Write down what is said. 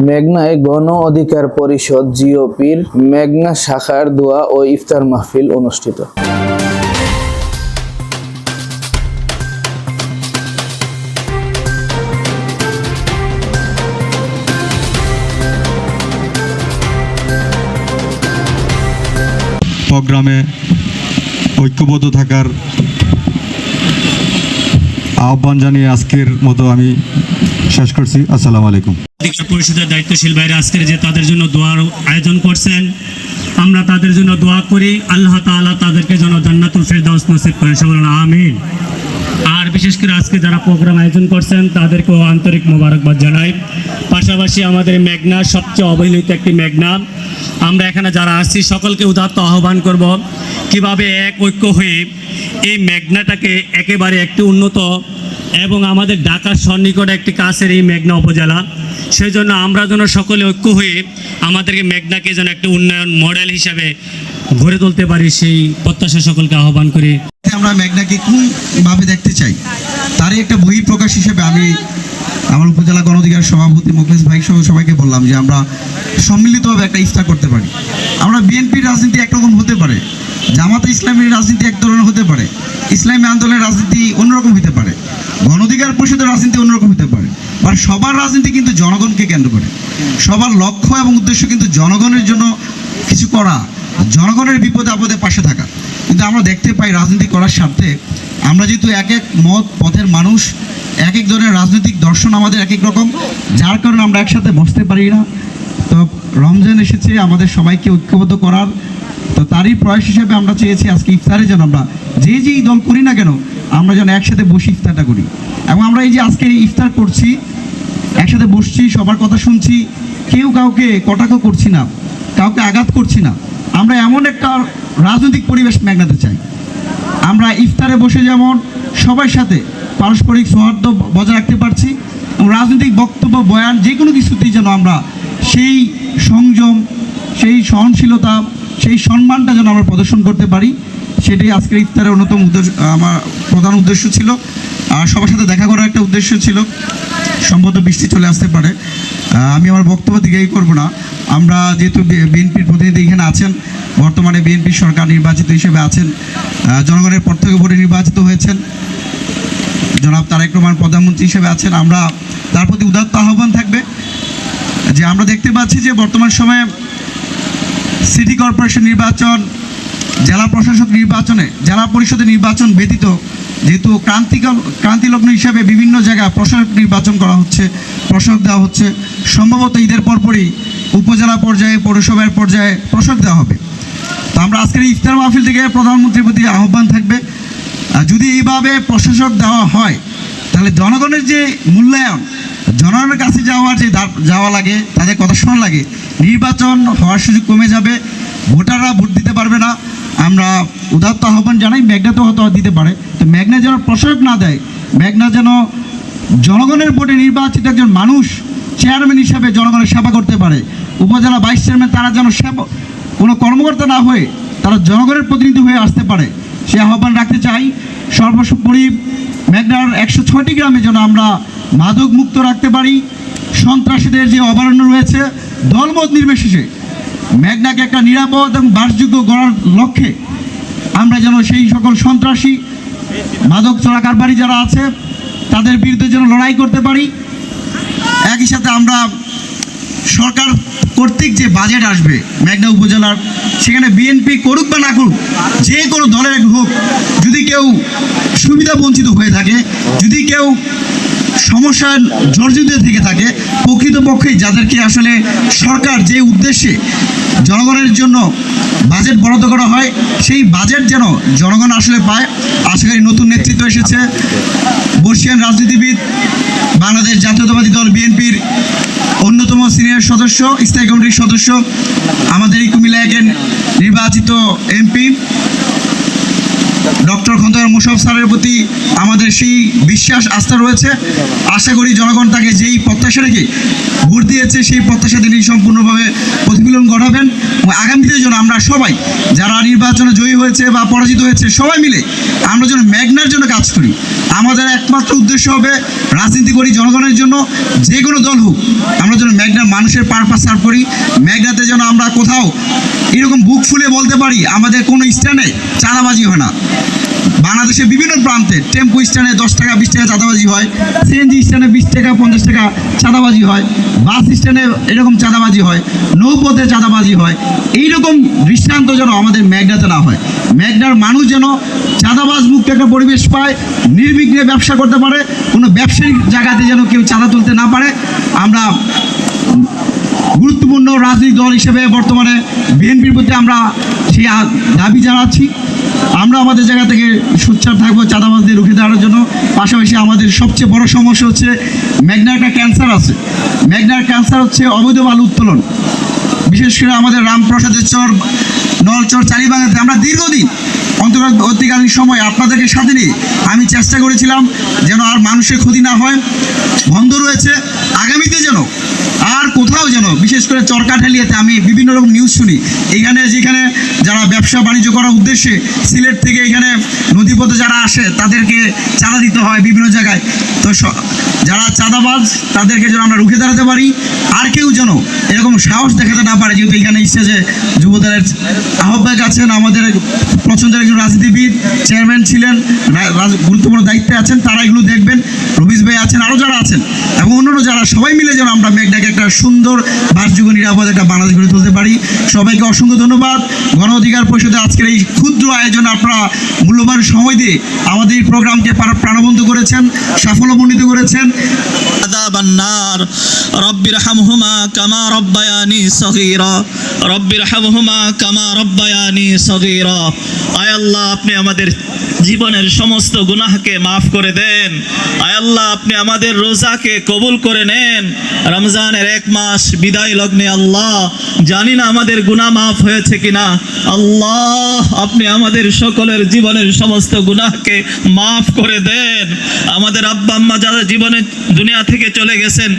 মেঘনায় গণ অধিকার পরিষদ জিওপির মেঘনা শাখার দোয়া ও ইফতার মাহফিল অনুষ্ঠিত। প্রোগ্রামে ঐক্যবদ্ধ থাকার আহ্বান জানিয়ে আজকের মতো আমি শেষ করছি। আসসালামু আলাইকুম। অধিকার পরিষদের দায়িত্বশীল ভাইরা আজকের যে তাদের জন্য দোয়ার আয়োজন করছেন, আমরা তাদের জন্য দোয়া করি আল্লাহ তাআলা তাদেরকে যেন জান্নাতুল ফেরদাউস নসিব করেন, সবাই বলেন আমিন। আর বিশেষ করে আজকে যারা প্রোগ্রাম আয়োজন করছেন তাদেরকেও আন্তরিক মোবারকবাদ জানাই। পাশাপাশি আমাদের মেঘনার সবচেয়ে অবহেলিত একটি মেঘনা, আমরা এখানে যারা আসছি সকলকে উদাত্ত আহ্বান করব কিভাবে এক ঐক্য হয়ে এই মেঘনাটাকে একেবারে একটি উন্নত এবং আমাদের ঢাকার সন্নিকটে একটি কাছের এই মেঘনা উপজেলা, সেই জন্য আমরা যেন সকলে ঐক্য হয়ে আমাদেরকে মেঘনাকে যেন একটি উন্নয়ন মডেল হিসাবে গড়ে তুলতে পারি, সেই প্রত্যাশা সকলকে আহ্বান করি। আমরা মেঘনাকে কোনভাবে দেখতে চাই তারই একটা বহিঃপ্রকাশ হিসেবে আমি আমার উপজেলা গণ অধিকার সভাপতি মুকেশ ভাই সহ সবাইকে বললাম যে আমরা সম্মিলিতভাবে একটা ইফতার করতে পারি। আমরা বিএনপির রাজনীতি একরকম হতে পারে, জামাতে ইসলামীর রাজনীতি এক ধরনের হতে পারে, ইসলামী আন্দোলনের রাজনীতি অন্যরকম হতে পারে, গণ অধিকার পরিষদের রাজনীতি অন্যরকম হতে পারে। আর সবার রাজনীতি কিন্তু জনগণকে কেন্দ্র করে, সবার লক্ষ্য এবং উদ্দেশ্য কিন্তু জনগণের জন্য কিছু করা, জনগণের বিপদে আপদে পাশে থাকা। কিন্তু আমরা দেখতে পাই রাজনীতি করার স্বার্থে আমরা যেহেতু এক এক মত পথের মানুষ, এক এক ধরনের রাজনৈতিক দর্শন আমাদের এক এক রকম, যার কারণে আমরা একসাথে বসতে পারি না। তো রমজান এসেছে আমাদের সবাইকে ঐক্যবদ্ধ করার, তো তারই প্রয়াস হিসেবে আমরা চেয়েছি আজকে ইফতারে যেন আমরা যেই দল করি না কেন আমরা যেন একসাথে বসে ইফতারটা করি। এবং আমরা এই যে আজকে ইফতার করছি, একসাথে বসছি, সবার কথা শুনছি, কেউ কাউকে কটাক্ষ করছি না, কাউকে আঘাত করছি না। আমরা এমন একটা রাজনৈতিক পরিবেশ মেঘনাতে চাই, আমরা ইফতারে বসে যেমন সবার সাথে পারস্পরিক সৌহার্দ্য বজায় রাখতে পারছি, এবং রাজনৈতিক বক্তব্য বয়ান যে কোনো কিছুতেই যেন আমরা সেই সংযম, সেই সহনশীলতা, সেই সম্মানটা যেন আমরা প্রদর্শন করতে পারি, সেটাই আজকের ইফতারের অন্যতম উদ্দেশ্য, আমার প্রধান উদ্দেশ্য ছিল। আর সবার সাথে দেখা করার একটা উদ্দেশ্য ছিল। সম্ভবত বৃষ্টি চলে আসতে পারে, আমি আমার বক্তব্য দীর্ঘায়ী করব না। আমরা যেহেতু বিএনপির প্রতিনিধি এখানে আছেন, বর্তমানে বিএনপি সরকার নির্বাচিত হিসেবে আছেন, জনগণের প্রত্যক্ষ ভোটে নির্বাচিত হয়েছেন, জনাব তারেক রহমান প্রধানমন্ত্রী হিসেবে আছেন। আমরা তার প্রতি উদাত্ত আহ্বান থাকবে যে আমরা দেখতে পাচ্ছি যে বর্তমান সময়ে সিটি কর্পোরেশন নির্বাচন, জেলা প্রশাসক নির্বাচনে, জেলা পরিষদের নির্বাচন ব্যতীত যেহেতু ক্রান্তিলগ্ন হিসাবে বিভিন্ন জায়গায় প্রশাসক নির্বাচন করা হচ্ছে, প্রশাসক দেওয়া হচ্ছে, সম্ভবত ঈদের পরপরই উপজেলা পর্যায়ে, পৌরসভার পর্যায়ে প্রশাসক দেওয়া হবে। তো আমরা আজকের ইফতার মাহফিল থেকে প্রধানমন্ত্রীর প্রতি আহ্বান থাকবে, যদি এইভাবে প্রশাসক দেওয়া হয় তাহলে জনগণের যে মূল্যায়ন, জনগণের কাছে যাওয়া লাগে, তাদের কথা শোনা লাগে, নির্বাচন হওয়ার সুযোগ কমে যাবে, ভোটাররা ভোট দিতে পারবে না। আমরা উদাত্ত আহ্বান জানাই, মেঘনাতেও হয়তো দিতে পারে, তো মেঘনা যেন প্রশাসক না দেয়, মেঘনা যেন জনগণের ভোটে নির্বাচিত একজন মানুষ চেয়ারম্যান হিসাবে জনগণের সেবা করতে পারে। উপজেলা ভাইস চেয়ারম্যান তারা যেন কোনো কর্মকর্তা না হয়ে তারা জনগণের প্রতিনিধি হয়ে আসতে পারে, সে আহ্বান রাখতে চাই। সর্বোপরি মেঘনার 106টি গ্রামে যেন আমরা মাদক মুক্ত রাখতে পারি। সন্ত্রাসীদের যে অভয়ারণ্য রয়েছে, দলমত নির্বিশেষে মেঘনাকে একটা নিরাপদ এবং বাসযোগ্য গড়ার লক্ষ্যে আমরা যেন সেই সকল সন্ত্রাসী, মাদক চোরা কারবারি যারা আছে তাদের বিরুদ্ধে যেন লড়াই করতে পারি। একই সাথে আমরা সরকার কর্তৃক যে বাজেট আসবে মেঘনা উপজেলার, সেখানে বিএনপি করুক বা না করুক, যে কোনো দলের হোক, যদি কেউ সুবিধা বঞ্চিত হয়ে থাকে, যদি কেউ সমস্যার জর্জরিত থেকে থাকে, প্রকৃতপক্ষে যাদেরকে আসলে সরকার যে উদ্দেশ্যে জনগণের জন্য বাজেট বরাদ্দ করা হয়, সেই বাজেট যেন জনগণ আসলে পায়। আশা করি নতুন নেতৃত্ব এসেছে, বর্ষিয়ান রাজনীতিবিদ, বাংলাদেশ জাতীয়তাবাদী দল বিএনপির অন্যতম সিনিয়র সদস্য, স্থায়ী কমিটির সদস্য, আমাদের এই কুমিল্লা একের নির্বাচিত এমপি ডক্টর খন্দকার মোশাররফ স্যারের প্রতি আমাদের সেই বিশ্বাস আস্থা রয়েছে। আশা করি জনগণ তাকে যেই প্রত্যাশা রেখে ভোট দিয়েছে সেই প্রত্যাশা তিনি সম্পূর্ণভাবে প্রতিফলন ঘটাবেন এবং আগামীতে যেন আমরা সবাই যারা নির্বাচনে জয়ী হয়েছে বা পরাজিত হয়েছে সবাই মিলে আমরা যেন মেঘনার জন্য কাজ করি। আমাদের একমাত্র উদ্দেশ্য হবে রাজনীতি করি জনগণের জন্য, যে কোনো দল হোক আমরা যেন মেঘনার মানুষের পারপাস সার্ভ করি। মেঘনাতে যেন আমরা কোথাও এরকম বুক ফুলে বলতে পারি আমাদের কোনো স্ট্যান্ডে চাঁদাবাজি হয় না। বাংলাদেশের বিভিন্ন প্রান্তে টেম্পো স্ট্যান্ডে 10 টাকা 20 টাকা চাঁদাবাজি হয়, সিএনজি স্ট্যান্ডে 20 টাকা 50 টাকা চাঁদাবাজি হয়, বাস স্ট্যান্ডে এরকম চাঁদাবাজি হয়, নৌপথে চাঁদাবাজি হয়। এইরকম দৃষ্টান্ত যেন আমাদের মেঘনাতে না হয়। মেঘনার মানুষ যেন চাঁদাবাজ মুক্ত একটা পরিবেশ পায়, নির্বিঘ্নে ব্যবসা করতে পারে, কোনো ব্যবসায়িক জায়গাতে যেন কেউ চাঁদা তুলতে না পারে। আমরা গুরুত্বপূর্ণ রাজনৈতিক দল হিসেবে বর্তমানে বিএনপির প্রতি আমরা সেই দাবি জানাচ্ছি। আমরা আমাদের জায়গা থেকে সোচ্চার থাকবো চাঁদাবাজদের রুখে দাঁড়ানোর জন্য। পাশাপাশি আমাদের সবচেয়ে বড় সমস্যা হচ্ছে মেঘনার একটা ক্যান্সার আছে। মেঘনার ক্যান্সার হচ্ছে অবৈধ বালু উত্তোলন। বিশেষ করে আমাদের রামপ্রসাদের চর, নলচর, চারিবাগাতে আমরা দীর্ঘদিন অন্তর্বর্তীকালীন সময় আপনাদেরকে সাথে নিয়ে আমি চেষ্টা করেছিলাম যেন আর মানুষের ক্ষতি না হয়, বন্ধ রয়েছে। আগামীতে যেন আর কোথাও যেন, বিশেষ করে চরকাঠালিয়াতে আমি বিভিন্ন রকম নিউজ শুনি, এখানে যেখানে যারা ব্যবসা বাণিজ্য করার উদ্দেশ্যে সিলেট থেকে এখানে নদীপথে যারা আসে তাদেরকে চাঁদা দিতে হয় বিভিন্ন জায়গায়। তো যারা চাঁদাবাজ তাদেরকে যেন আমরা রুখে দাঁড়াতে পারি, আর কেউ যেন এরকম সাহস দেখাতে না পারে। যেহেতু এখানে স্টেজে যুবদলের আহ্বায়ক আছেন, আমাদের পছন্দের একজন রাজনীতিবিদ, চেয়ারম্যান ছিলেন, গুরুত্বপূর্ণ দায়িত্বে আছেন, তারা এগুলো দেখবেন। রবিজ ভাই আছেন, আরও যারা আছেন এবং অন্যান্য যারা, সবাই মিলে যেন আমরা মেঘনাকে একটা সুন্দর বাসযোগ্য নিরাপদ একটা বাংলাদেশ গড়ে তুলতে পারি। সবাইকে অসংখ্য ধন্যবাদ। গণ অধিকার পরিষদে আজকের এই ক্ষুদ্র আয়োজন আপনারা মূল্যবান সময় দিয়ে আমাদের এই প্রোগ্রামকে প্রাণবন্ত করেছেন, সাফল্যমণ্ডিত করেছেন। عذاب النار رب ارحمهما كما ربياني صغيرا رب ارحمهما كما ربياني صغيرا আয় আল্লাহ, আপনি আমাদের জীবনের সমস্ত গুনাহকে মাফ করে দেন। আয় আল্লাহ, আপনি আমাদের রোজাকে কবুল করে নেন। রমজানের 1 মাস বিদায় লগ্নে আল্লাহ, জানি না আমাদের গুনাহ মাফ হয়েছে কিনা। আল্লাহ, আপনি আমাদের সকলের জীবনের সমস্ত গুনাহকে মাফ করে দেন। আমাদের আব্বা আম্মা যারা জীবনে দুনিয়া থেকে চলে গেছেন